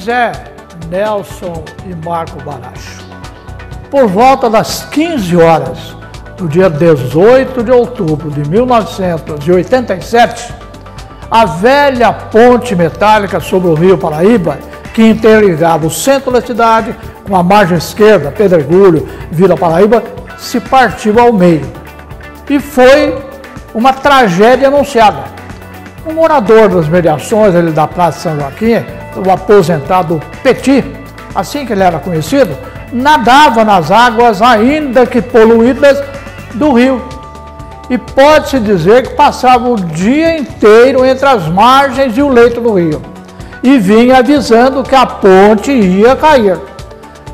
Zé, Nelson e Marco Baracho. Por volta das 15 horas do dia 18 de outubro de 1987, a velha ponte metálica sobre o Rio Paraíba, que interligava o centro da cidade com a margem esquerda, Pedregulho, Vila Paraíba, se partiu ao meio. E foi uma tragédia anunciada. Um morador das mediações ali da Praça São Joaquim, o aposentado Petit, assim que ele era conhecido, nadava nas águas ainda que poluídas do rio. E pode-se dizer que passava o dia inteiro entre as margens e o leito do rio. E vinha avisando que a ponte ia cair.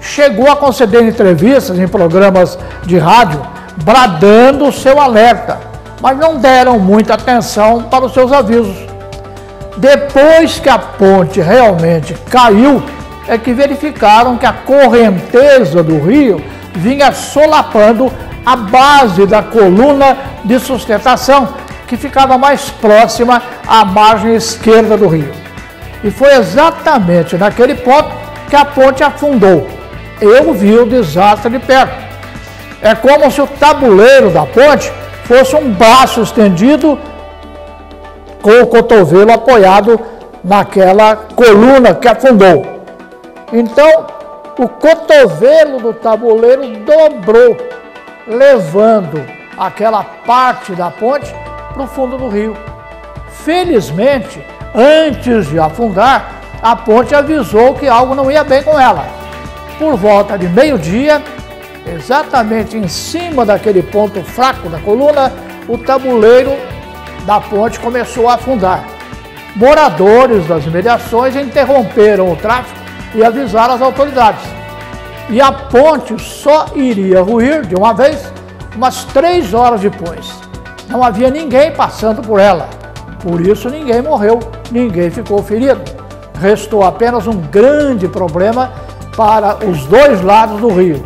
Chegou a conceder entrevistas em programas de rádio, bradando o seu alerta, mas não deram muita atenção para os seus avisos. Depois que a ponte realmente caiu, é que verificaram que a correnteza do rio vinha solapando a base da coluna de sustentação, que ficava mais próxima à margem esquerda do rio. E foi exatamente naquele ponto que a ponte afundou. Eu vi o desastre de perto. É como se o tabuleiro da ponte fosse um braço estendido com o cotovelo apoiado naquela coluna que afundou. Então, o cotovelo do tabuleiro dobrou, levando aquela parte da ponte para o fundo do rio. Felizmente, antes de afundar, a ponte avisou que algo não ia bem com ela. Por volta de meio-dia, exatamente em cima daquele ponto fraco da coluna, o tabuleiro da ponte começou a afundar. Moradores das imediações interromperam o tráfego e avisaram as autoridades. E a ponte só iria ruir de uma vez umas 3 horas depois. Não havia ninguém passando por ela. Por isso ninguém morreu, ninguém ficou ferido. Restou apenas um grande problema para os dois lados do rio.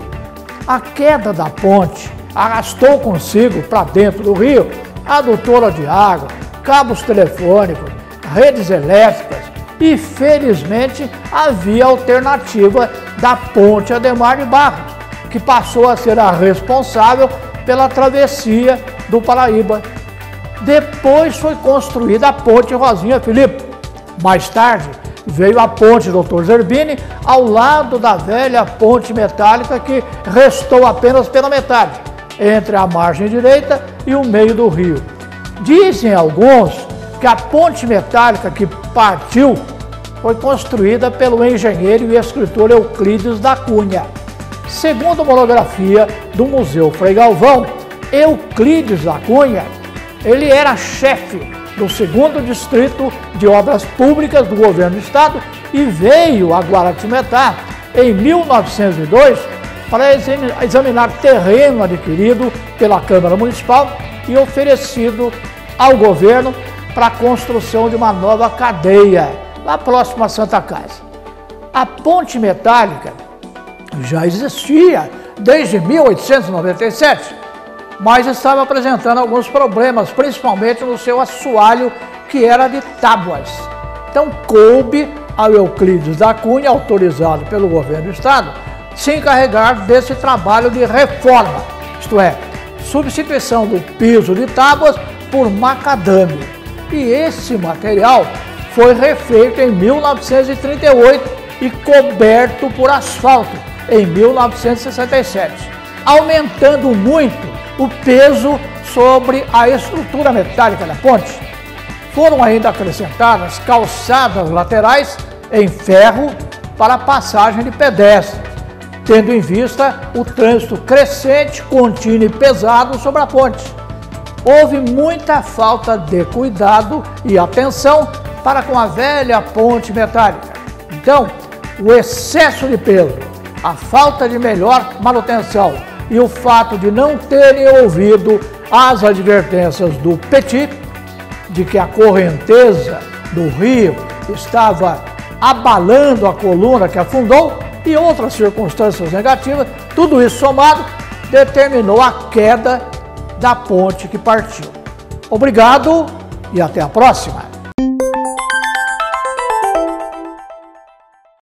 A queda da ponte arrastou consigo para dentro do rio adutora de água, cabos telefônicos, redes elétricas e, felizmente, havia alternativa da ponte Ademar de Barros, que passou a ser a responsável pela travessia do Paraíba. Depois foi construída a ponte Rosinha Filipe. Mais tarde, veio a ponte Dr. Zerbini ao lado da velha ponte metálica que restou apenas pela metade, entre a margem direita e o meio do rio. Dizem alguns que a ponte metálica que partiu foi construída pelo engenheiro e escritor Euclides da Cunha. Segundo a monografia do Museu Frei Galvão, Euclides da Cunha, ele era chefe do 2º Distrito de Obras Públicas do Governo do Estado e veio a Guaratinguetá em 1902 para examinar terreno adquirido pela Câmara Municipal e oferecido ao governo para a construção de uma nova cadeia, lá próximo a Santa Casa. A ponte metálica já existia desde 1897, mas estava apresentando alguns problemas, principalmente no seu assoalho, que era de tábuas. Então coube ao Euclides da Cunha, autorizado pelo governo do estado, se encarregar desse trabalho de reforma, isto é, substituição do piso de tábuas por macadame. E esse material foi refeito em 1938 e coberto por asfalto em 1967, aumentando muito o peso sobre a estrutura metálica da ponte. Foram ainda acrescentadas calçadas laterais em ferro para passagem de pedestres, tendo em vista o trânsito crescente, contínuo e pesado sobre a ponte. Houve muita falta de cuidado e atenção para com a velha ponte metálica. Então, o excesso de peso, a falta de melhor manutenção e o fato de não terem ouvido as advertências do Petit, de que a correnteza do rio estava abalando a coluna que afundou e outras circunstâncias negativas, tudo isso somado determinou a queda da ponte que partiu. Obrigado e até a próxima.